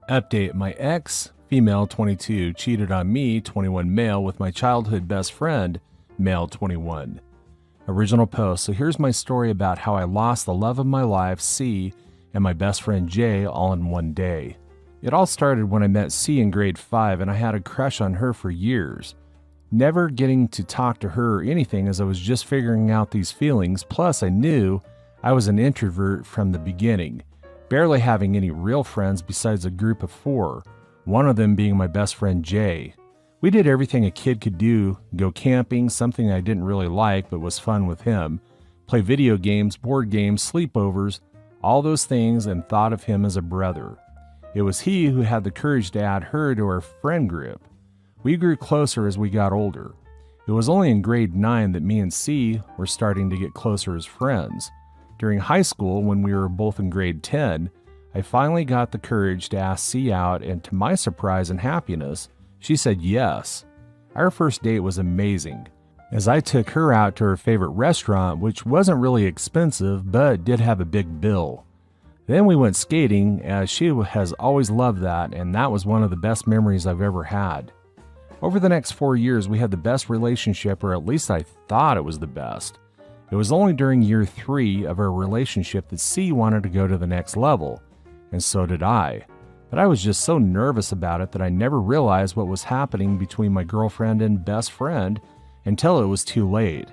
Update: my ex, female 22, cheated on me, 21 male, with my childhood best friend, male 21. Original post. So here's my story about how I lost the love of my life, C, and my best friend J all in one day. It all started when I met C in grade 5 and I had a crush on her for years. Never getting to talk to her or anything as I was just figuring out these feelings, plus I knew I was an introvert from the beginning, barely having any real friends besides a group of 4, one of them being my best friend Jay. We did everything a kid could do: go camping, something I didn't really like but was fun with him, play video games, board games, sleepovers, all those things, and thought of him as a brother. It was he who had the courage to add her to our friend group. We grew closer as we got older. It was only in grade 9 that me and C were starting to get closer as friends. During high school, when we were both in grade 10, I finally got the courage to ask C out, and to my surprise and happiness, she said yes. Our first date was amazing, as I took her out to her favorite restaurant, which wasn't really expensive but did have a big bill. Then we went skating, as she has always loved that, and that was one of the best memories I've ever had. Over the next 4 years, we had the best relationship, or at least I thought it was the best. It was only during year 3 of our relationship that C wanted to go to the next level, and so did I. But I was just so nervous about it that I never realized what was happening between my girlfriend and best friend until it was too late.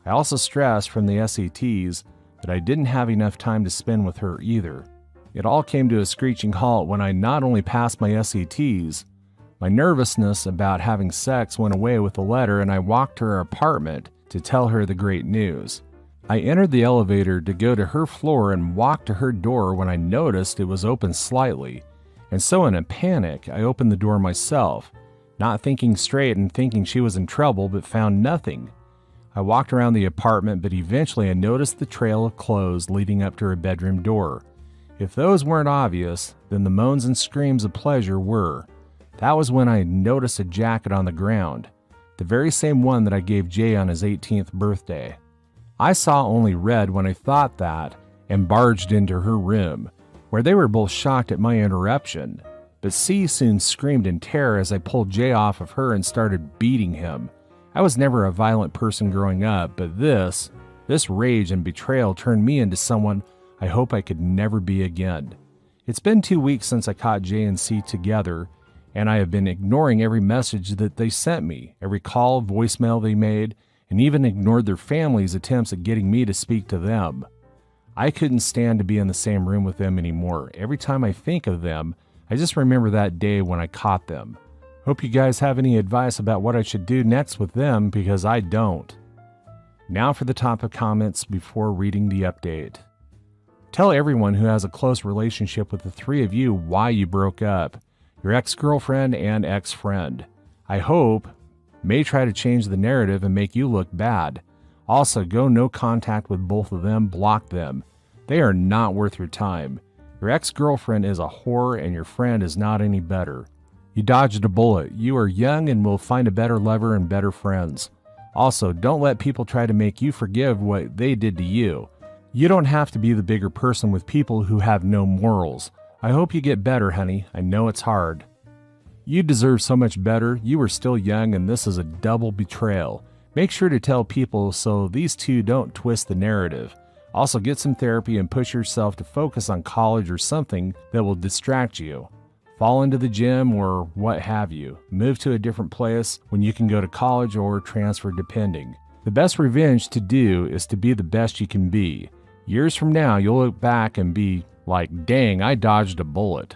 I also stressed from the SATs that I didn't have enough time to spend with her either. It all came to a screeching halt when I not only passed my SATs, my nervousness about having sex went away with a letter, and I walked to her apartment to tell her the great news. I entered the elevator to go to her floor and walked to her door when I noticed it was open slightly, and so in a panic, I opened the door myself, not thinking straight and thinking she was in trouble, but found nothing. I walked around the apartment, but eventually I noticed the trail of clothes leading up to her bedroom door. If those weren't obvious, then the moans and screams of pleasure were. That was when I noticed a jacket on the ground, the very same one that I gave Jay on his 18th birthday. I saw only red when I thought that and barged into her room, where they were both shocked at my interruption. But C soon screamed in terror as I pulled Jay off of her and started beating him. I was never a violent person growing up, but this rage and betrayal turned me into someone I hope I could never be again. It's been 2 weeks since I caught Jay and C together, and I have been ignoring every message that they sent me, every call, voicemail they made, and even ignored their families' attempts at getting me to speak to them. I couldn't stand to be in the same room with them anymore. Every time I think of them, I just remember that day when I caught them. Hope you guys have any advice about what I should do next with them, because I don't. Now for the topic comments before reading the update. Tell everyone who has a close relationship with the 3 of you why you broke up. Your ex-girlfriend and ex-friend. I hope may try to change the narrative and make you look bad. Also, go no contact with both of them, block them. They are not worth your time. Your ex-girlfriend is a whore and your friend is not any better. You dodged a bullet. You are young and will find a better lover and better friends. Also, don't let people try to make you forgive what they did to you. You don't have to be the bigger person with people who have no morals. I hope you get better, honey. I know it's hard. You deserve so much better. You are still young and this is a double betrayal. Make sure to tell people so these two don't twist the narrative. Also, get some therapy and push yourself to focus on college or something that will distract you. Fall into the gym or what have you. Move to a different place when you can go to college or transfer depending. The best revenge to do is to be the best you can be. Years from now, you'll look back and be like, dang, I dodged a bullet.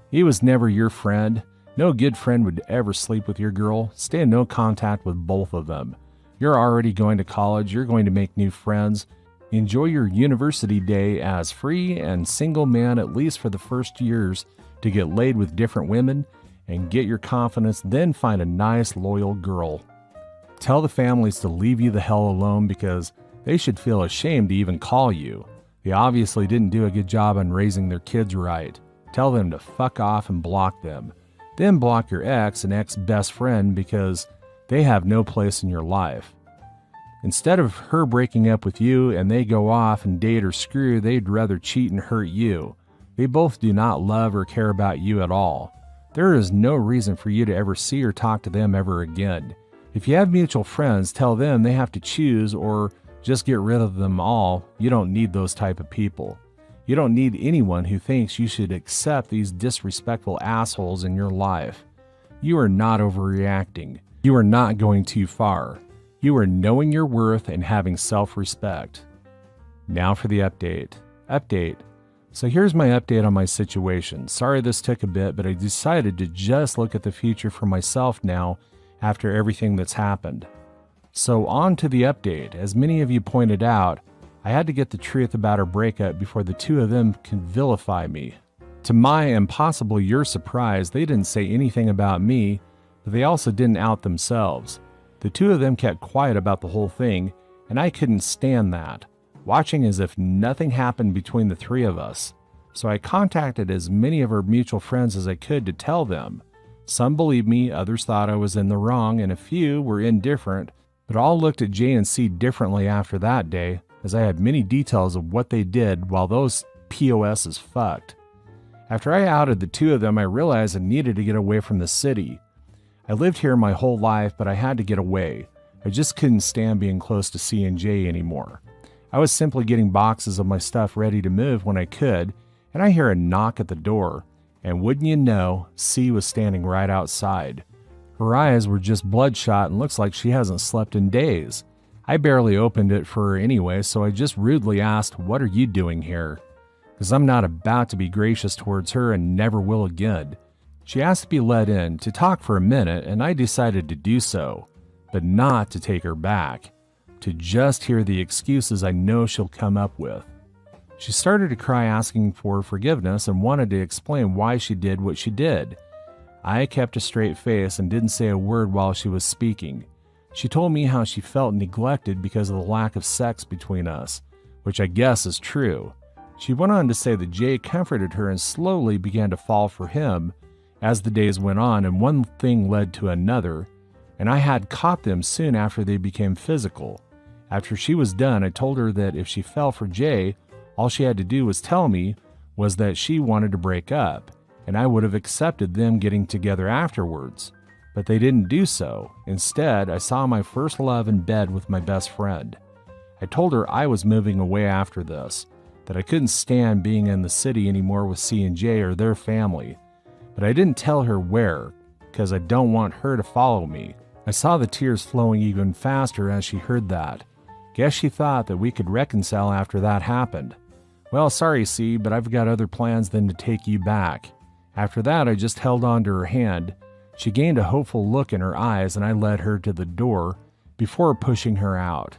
He was never your friend. No good friend would ever sleep with your girl. Stay in no contact with both of them. You're already going to college. You're going to make new friends. Enjoy your university day as free and single man, at least for the first years, to get laid with different women and get your confidence, then find a nice, loyal girl. Tell the families to leave you the hell alone because they should feel ashamed to even call you. They obviously didn't do a good job on raising their kids right. Tell them to fuck off and block them. Then block your ex and ex-best friend because they have no place in your life. Instead of her breaking up with you and they go off and date or screw, they'd rather cheat and hurt you. They both do not love or care about you at all. There is no reason for you to ever see or talk to them ever again. If you have mutual friends, tell them they have to choose or just get rid of them all. You don't need those type of people. You don't need anyone who thinks you should accept these disrespectful assholes in your life. You are not overreacting. You are not going too far. You are knowing your worth and having self-respect. Now for the update. So here's my update on my situation. Sorry this took a bit, but I decided to just look at the future for myself now after everything that's happened. So on to the update. As many of you pointed out, I had to get the truth about our breakup before the two of them can vilify me. To my and possibly your surprise, they didn't say anything about me, but they also didn't out themselves. The two of them kept quiet about the whole thing, and I couldn't stand that, watching as if nothing happened between the three of us. So I contacted as many of our mutual friends as I could to tell them. Some believed me, others thought I was in the wrong, and a few were indifferent, but all looked at J and C differently after that day, as I had many details of what they did while those POSs fucked. After I outed the two of them, I realized I needed to get away from the city. I lived here my whole life, but I had to get away. I just couldn't stand being close to C and J anymore. I was simply getting boxes of my stuff ready to move when I could, and I hear a knock at the door, and wouldn't you know, C was standing right outside. Her eyes were just bloodshot and looks like she hasn't slept in days. I barely opened it for her anyway, so I just rudely asked, "What are you doing here?" Because I'm not about to be gracious towards her and never will again. She asked to be let in to talk for a minute, and I decided to do so, but not to take her back, to just hear the excuses I know she'll come up with. She started to cry, asking for forgiveness and wanted to explain why she did what she did. I kept a straight face and didn't say a word while she was speaking. She told me how she felt neglected because of the lack of sex between us, which I guess is true. She went on to say that Jay comforted her and slowly began to fall for him as the days went on, and one thing led to another, and I had caught them soon after they became physical. After she was done, I told her that if she fell for Jay, all she had to do was tell me was that she wanted to break up, and I would have accepted them getting together afterwards. But they didn't do so. Instead, I saw my first love in bed with my best friend. I told her I was moving away after this, that I couldn't stand being in the city anymore with C and J or their family. But I didn't tell her where, because I don't want her to follow me. I saw the tears flowing even faster as she heard that. Guess she thought that we could reconcile after that happened. Well, sorry, C, but I've got other plans than to take you back. After that, I just held on to her hand. She gained a hopeful look in her eyes, and I led her to the door before pushing her out.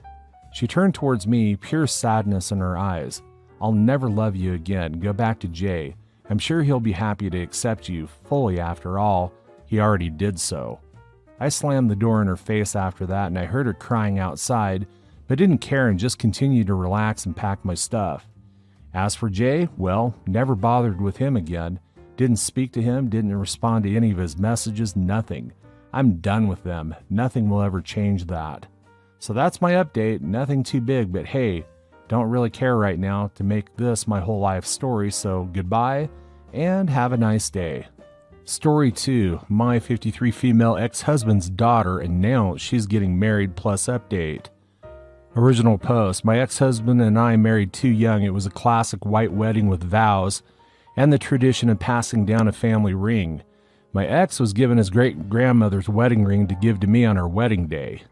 She turned towards me, pure sadness in her eyes. "I'll never love you again. Go back to Jay. I'm sure he'll be happy to accept you fully after all. He already did so." I slammed the door in her face after that, and I heard her crying outside, but didn't care and just continued to relax and pack my stuff. As for Jay, well, never bothered with him again. Didn't speak to him, didn't respond to any of his messages, nothing. I'm done with them. Nothing will ever change that. So that's my update. Nothing too big, but hey, don't really care right now to make this my whole life story, so goodbye and have a nice day. Story 2. My 53 female ex-husband's daughter announced she's getting married plus update. Original post. My ex-husband and I married too young. It was a classic white wedding with vows and the tradition of passing down a family ring. My ex was given his great-grandmother's wedding ring to give to me on our wedding day.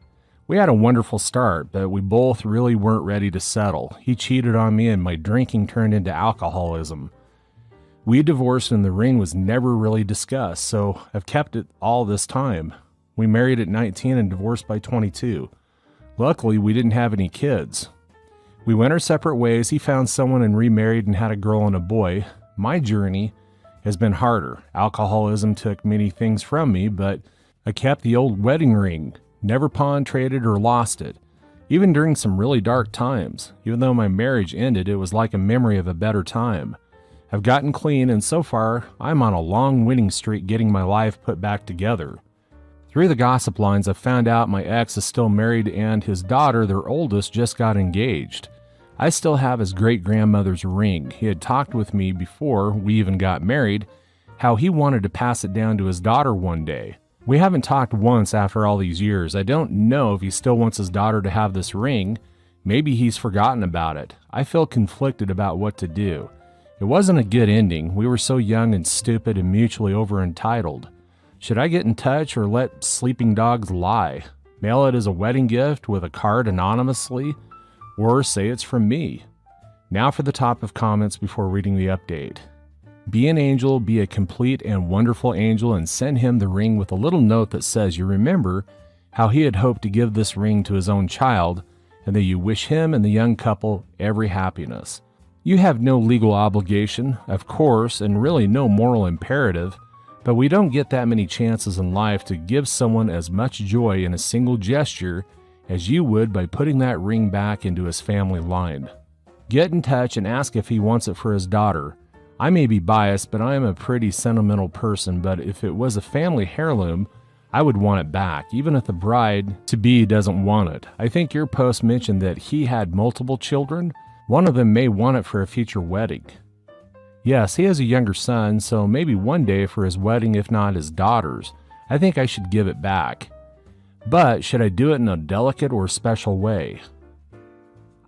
We had a wonderful start, but we both really weren't ready to settle. He cheated on me and my drinking turned into alcoholism. We divorced and the ring was never really discussed, so I've kept it all this time. We married at 19 and divorced by 22. Luckily, we didn't have any kids. We went our separate ways. He found someone and remarried and had a girl and a boy. My journey has been harder. Alcoholism took many things from me, but I kept the old wedding ring, never pawned, traded, or lost it. Even during some really dark times, even though my marriage ended, it was like a memory of a better time. I've gotten clean, and so far, I'm on a long winning streak getting my life put back together. Through the gossip lines, I've found out my ex is still married and his daughter, their oldest, just got engaged. I still have his great-grandmother's ring. He had talked with me before we even got married, how he wanted to pass it down to his daughter one day. We haven't talked once after all these years. I don't know if he still wants his daughter to have this ring. Maybe he's forgotten about it. I feel conflicted about what to do. It wasn't a good ending. We were so young and stupid and mutually over-entitled. Should I get in touch or let sleeping dogs lie? Mail it as a wedding gift with a card anonymously? Or say it's from me? Now for the top of comments before reading the update. Be an angel, be a complete and wonderful angel, and send him the ring with a little note that says you remember how he had hoped to give this ring to his own child, and that you wish him and the young couple every happiness. You have no legal obligation, of course, and really no moral imperative, but we don't get that many chances in life to give someone as much joy in a single gesture as you would by putting that ring back into his family line. Get in touch and ask if he wants it for his daughter. I may be biased, but I am a pretty sentimental person, but if it was a family heirloom, I would want it back, even if the bride-to-be doesn't want it. I think your post mentioned that he had multiple children. One of them may want it for a future wedding. Yes, he has a younger son, so maybe one day for his wedding, if not his daughter's. I think I should give it back. But should I do it in a delicate or special way?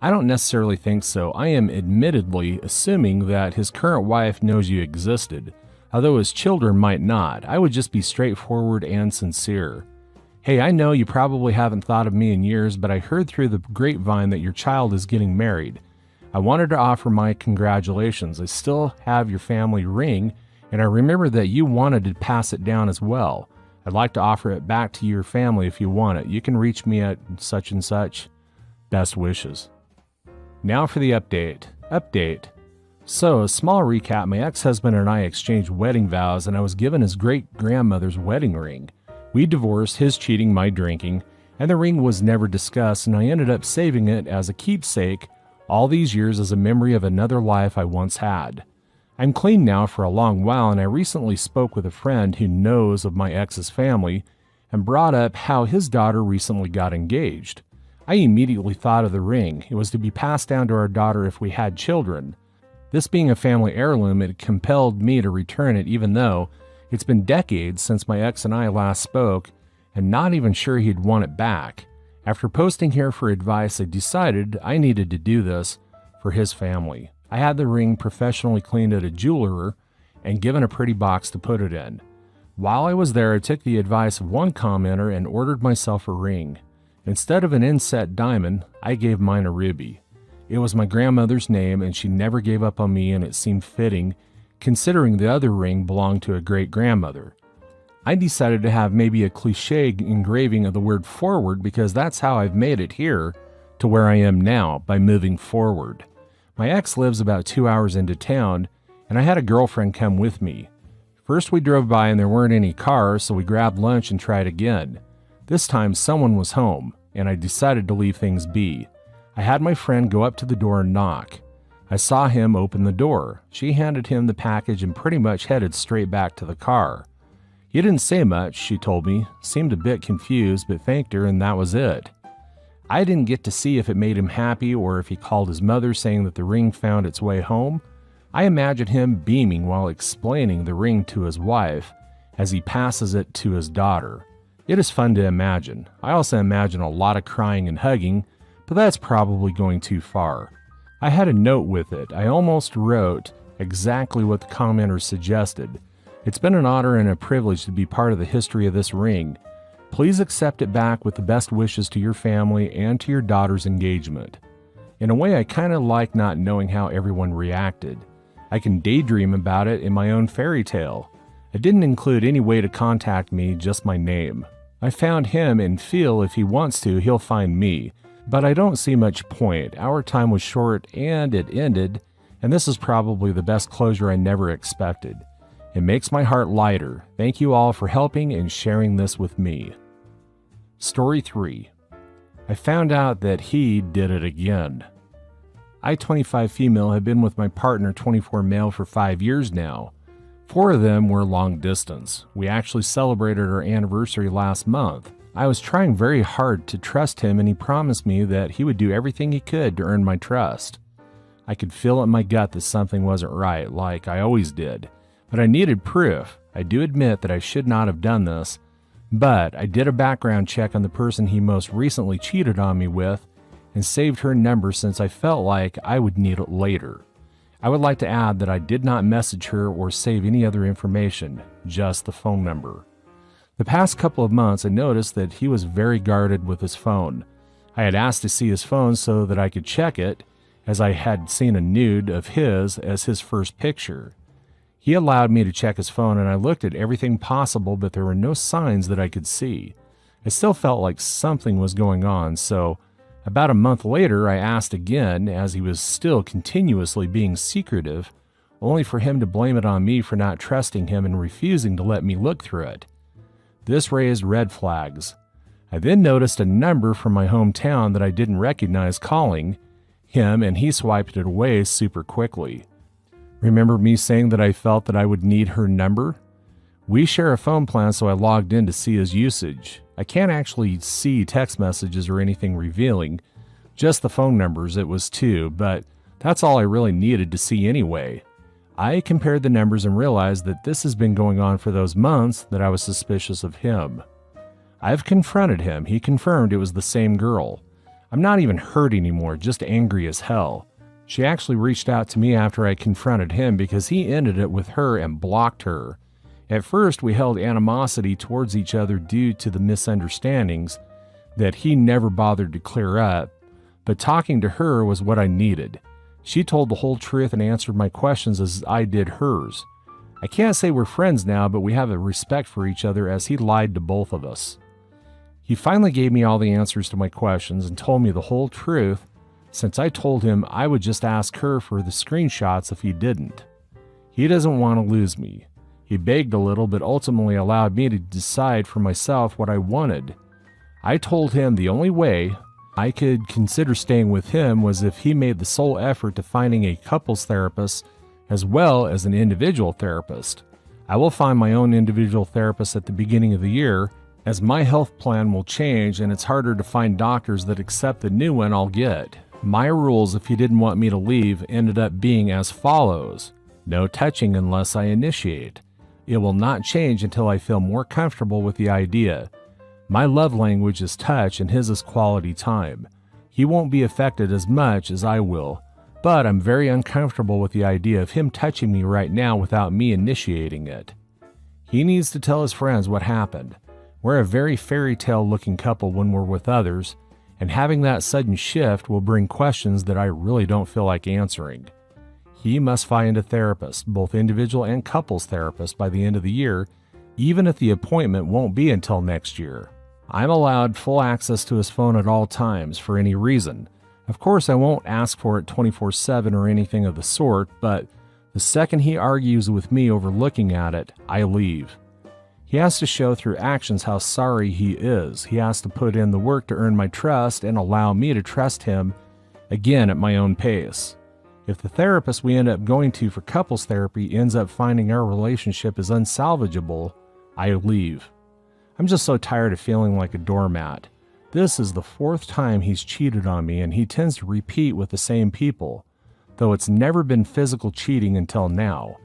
I don't necessarily think so. I am admittedly assuming that his current wife knows you existed, although his children might not. I would just be straightforward and sincere. Hey, I know you probably haven't thought of me in years, but I heard through the grapevine that your child is getting married. I wanted to offer my congratulations. I still have your family ring, and I remember that you wanted to pass it down as well. I'd like to offer it back to your family if you want it. You can reach me at such and such. Best wishes. Now for the update. So, a small recap, my ex-husband and I exchanged wedding vows and I was given his great-grandmother's wedding ring. We divorced, his cheating, my drinking, and the ring was never discussed, and I ended up saving it as a keepsake all these years as a memory of another life I once had. I'm clean now for a long while, and I recently spoke with a friend who knows of my ex's family and brought up how his daughter recently got engaged. I immediately thought of the ring. It was to be passed down to our daughter if we had children. This being a family heirloom, it compelled me to return it even though it's been decades since my ex and I last spoke, and not even sure he'd want it back. After posting here for advice, I decided I needed to do this for his family. I had the ring professionally cleaned at a jeweler and given a pretty box to put it in. While I was there, I took the advice of one commenter and ordered myself a ring. Instead of an inset diamond, I gave mine a ruby. It was my grandmother's name, and she never gave up on me, and it seemed fitting, considering the other ring belonged to a great-grandmother. I decided to have maybe a cliche engraving of the word forward because that's how I've made it here to where I am now, by moving forward. My ex lives about 2 hours into town, and I had a girlfriend come with me. First we drove by and there weren't any cars, so we grabbed lunch and tried again. This time someone was home, and I decided to leave things be. I had my friend go up to the door and knock. I saw him open the door. She handed him the package and pretty much headed straight back to the car. He didn't say much, she told me, seemed a bit confused, but thanked her and that was it. I didn't get to see if it made him happy or if he called his mother saying that the ring found its way home. I imagine him beaming while explaining the ring to his wife as he passes it to his daughter. It is fun to imagine. I also imagine a lot of crying and hugging, but that's probably going too far. I had a note with it. I almost wrote exactly what the commenter suggested. It's been an honor and a privilege to be part of the history of this ring. Please accept it back with the best wishes to your family and to your daughter's engagement. In a way, I kind of like not knowing how everyone reacted. I can daydream about it in my own fairy tale. I didn't include any way to contact me, just my name. I found him and feel if he wants to, he'll find me. But I don't see much point. Our time was short and it ended, and this is probably the best closure I never expected. It makes my heart lighter. Thank you all for helping and sharing this with me. Story 3. I found out that he did it again. I, 25 female, have been with my partner, 24 male, for 5 years now. 4 of them were long distance. We actually celebrated our anniversary last month. I was trying very hard to trust him, and he promised me that he would do everything he could to earn my trust. I could feel in my gut that something wasn't right, like I always did. But I needed proof. I do admit that I should not have done this, but I did a background check on the person he most recently cheated on me with and saved her number since I felt like I would need it later. I would like to add that I did not message her or save any other information, just the phone number. The past couple of months, I noticed that he was very guarded with his phone. I had asked to see his phone so that I could check it, as I had seen a nude of his as his first picture. He allowed me to check his phone, and I looked at everything possible, but there were no signs that I could see. I still felt like something was going on, so about a month later, I asked again, as he was still continuously being secretive, only for him to blame it on me for not trusting him and refusing to let me look through it. This raised red flags. I then noticed a number from my hometown that I didn't recognize calling him, and he swiped it away super quickly. Remember me saying that I felt that I would need her number? We share a phone plan, so I logged in to see his usage. I can't actually see text messages or anything revealing, just the phone numbers. It was 2, but that's all I really needed to see anyway. I compared the numbers and realized that this has been going on for those months that I was suspicious of him. I've confronted him. He confirmed it was the same girl. I'm not even hurt anymore, just angry as hell. She actually reached out to me after I confronted him because he ended it with her and blocked her. At first, we held animosity towards each other due to the misunderstandings that he never bothered to clear up, but talking to her was what I needed. She told the whole truth and answered my questions as I did hers. I can't say we're friends now, but we have a respect for each other as he lied to both of us. He finally gave me all the answers to my questions and told me the whole truth, since I told him I would just ask her for the screenshots if he didn't. He doesn't want to lose me. He begged a little, but ultimately allowed me to decide for myself what I wanted. I told him the only way I could consider staying with him was if he made the sole effort to finding a couples therapist as well as an individual therapist. I will find my own individual therapist at the beginning of the year, as my health plan will change and it's harder to find doctors that accept the new one I'll get. My rules, if he didn't want me to leave, ended up being as follows. No touching unless I initiate. It will not change until I feel more comfortable with the idea. My love language is touch and his is quality time. He won't be affected as much as I will, but I'm very uncomfortable with the idea of him touching me right now without me initiating it. He needs to tell his friends what happened. We're a very fairy tale looking couple when we're with others, and having that sudden shift will bring questions that I really don't feel like answering. He must find a therapist, both individual and couples therapist, by the end of the year, even if the appointment won't be until next year. I'm allowed full access to his phone at all times for any reason. Of course, I won't ask for it 24/7 or anything of the sort, but the second he argues with me over looking at it, I leave. He has to show through actions how sorry he is. He has to put in the work to earn my trust and allow me to trust him again at my own pace. If the therapist we end up going to for couples therapy ends up finding our relationship is unsalvageable, I leave. I'm just so tired of feeling like a doormat. This is the 4th time he's cheated on me, and he tends to repeat with the same people, though it's never been physical cheating until now.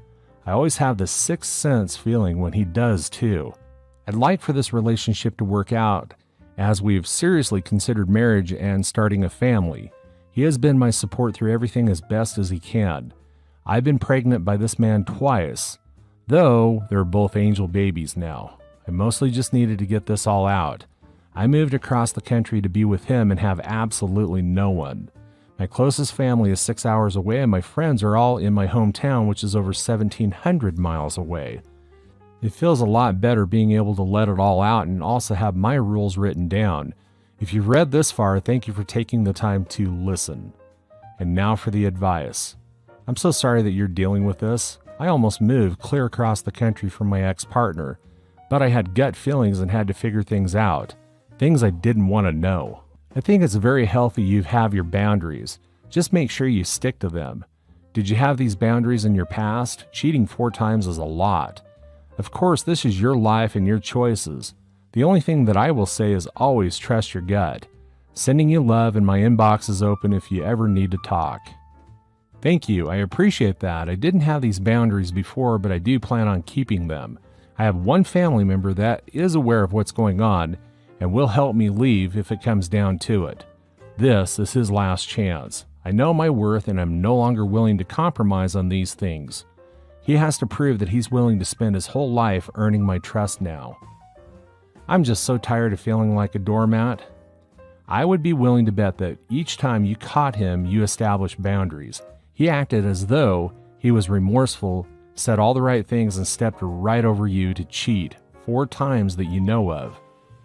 I always have this sixth sense feeling when he does too. I'd like for this relationship to work out, as we've seriously considered marriage and starting a family. He has been my support through everything as best as he can. I've been pregnant by this man twice, though they're both angel babies now. I mostly just needed to get this all out. I moved across the country to be with him and have absolutely no one. My closest family is 6 hours away, and my friends are all in my hometown, which is over 1,700 miles away. It feels a lot better being able to let it all out and also have my rules written down. If you've read this far, thank you for taking the time to listen. And now for the advice. I'm so sorry that you're dealing with this. I almost moved clear across the country from my ex-partner, but I had gut feelings and had to figure things out. Things I didn't want to know. I think it's very healthy you have your boundaries. Just make sure you stick to them. Did you have these boundaries in your past? Cheating 4 times is a lot. Of course, this is your life and your choices. The only thing that I will say is always trust your gut. Sending you love, and my inbox is open if you ever need to talk. Thank you. I appreciate that. I didn't have these boundaries before, but I do plan on keeping them. I have one family member that is aware of what's going on and will help me leave if it comes down to it. This is his last chance. I know my worth and I'm no longer willing to compromise on these things. He has to prove that he's willing to spend his whole life earning my trust now. I'm just so tired of feeling like a doormat. I would be willing to bet that each time you caught him, you established boundaries. He acted as though he was remorseful, said all the right things, and stepped right over you to cheat 4 times that you know of.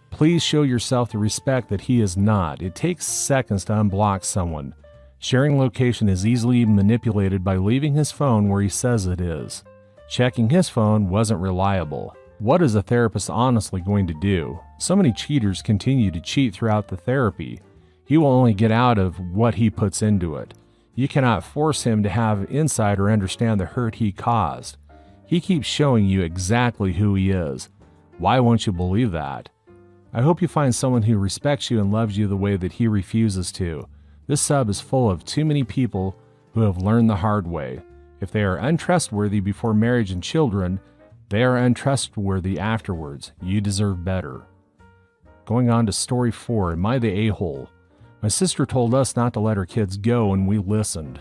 Please show yourself the respect that he is not. It takes seconds to unblock someone. Sharing location is easily manipulated by leaving his phone where he says it is. Checking his phone wasn't reliable. What is a therapist honestly going to do? So many cheaters continue to cheat throughout the therapy. He will only get out of what he puts into it. You cannot force him to have insight or understand the hurt he caused. He keeps showing you exactly who he is. Why won't you believe that? I hope you find someone who respects you and loves you the way that he refuses to. This sub is full of too many people who have learned the hard way. If they are untrustworthy before marriage and children, they are untrustworthy afterwards. You deserve better. Going on to story 4, Am I the A-hole? My sister told us not to let her kids go and we listened.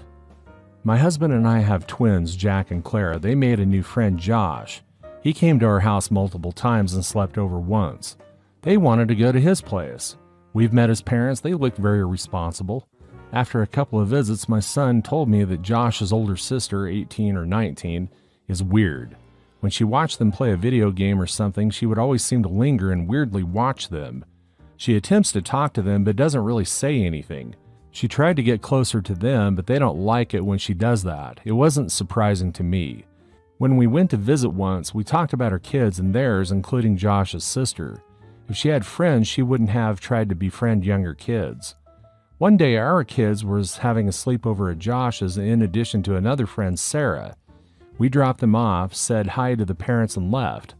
My husband and I have twins, Jack and Clara. They made a new friend, Josh. He came to our house multiple times and slept over once. They wanted to go to his place. We've met his parents. They looked very responsible. After a couple of visits, my son told me that Josh's older sister, 18 or 19, is weird. When she watched them play a video game or something, she would always seem to linger and weirdly watch them. She attempts to talk to them but doesn't really say anything. She tried to get closer to them, but they don't like it when she does that. It wasn't surprising to me. When we went to visit once, we talked about her kids and theirs, including Josh's sister. If she had friends, she wouldn't have tried to befriend younger kids. One day, our kids was having a sleepover at Josh's in addition to another friend, Sarah. We dropped them off, said hi to the parents, and left.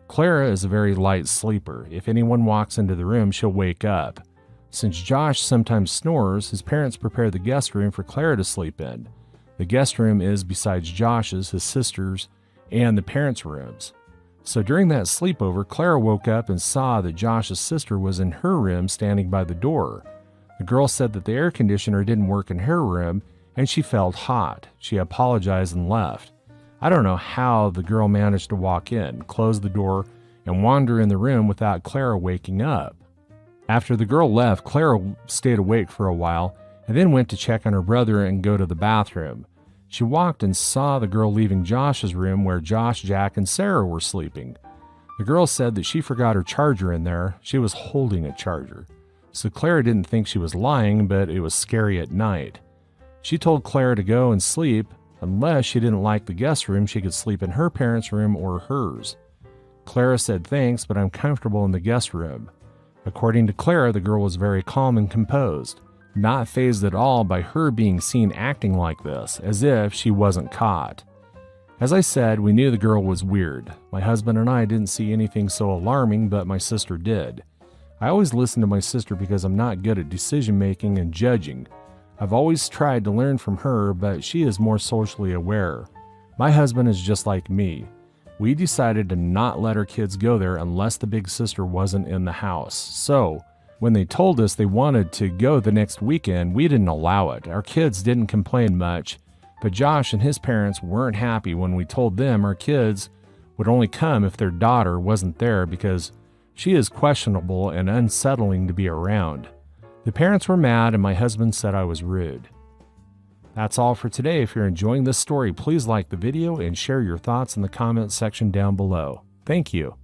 Clara is a very light sleeper. If anyone walks into the room, she'll wake up. Since Josh sometimes snores, his parents prepare the guest room for Clara to sleep in. The guest room is besides Josh's, his sister's, and the parents' rooms. So during that sleepover, Clara woke up and saw that Josh's sister was in her room standing by the door. The girl said that the air conditioner didn't work in her room and she felt hot. She apologized and left. I don't know how the girl managed to walk in, close the door, and wander in the room without Clara waking up. After the girl left, Clara stayed awake for a while and then went to check on her brother and go to the bathroom. She walked and saw the girl leaving Josh's room where Josh, Jack, and Sarah were sleeping. The girl said that she forgot her charger in there. She was holding a charger. So Clara didn't think she was lying, but it was scary at night. She told Clara to go and sleep. Unless she didn't like the guest room, she could sleep in her parents' room or hers. Clara said thanks, but I'm comfortable in the guest room. According to Clara, the girl was very calm and composed, not fazed at all by her being seen acting like this, as if she wasn't caught. As I said, we knew the girl was weird. My husband and I didn't see anything so alarming, but my sister did. I always listen to my sister because I'm not good at decision making and judging. I've always tried to learn from her, but she is more socially aware. My husband is just like me. We decided to not let our kids go there unless the big sister wasn't in the house. So, when they told us they wanted to go the next weekend, we didn't allow it. Our kids didn't complain much, but Josh and his parents weren't happy when we told them our kids would only come if their daughter wasn't there because she is questionable and unsettling to be around. The parents were mad and my husband said I was rude. That's all for today. If you're enjoying this story, please like the video and share your thoughts in the comments section down below. Thank you.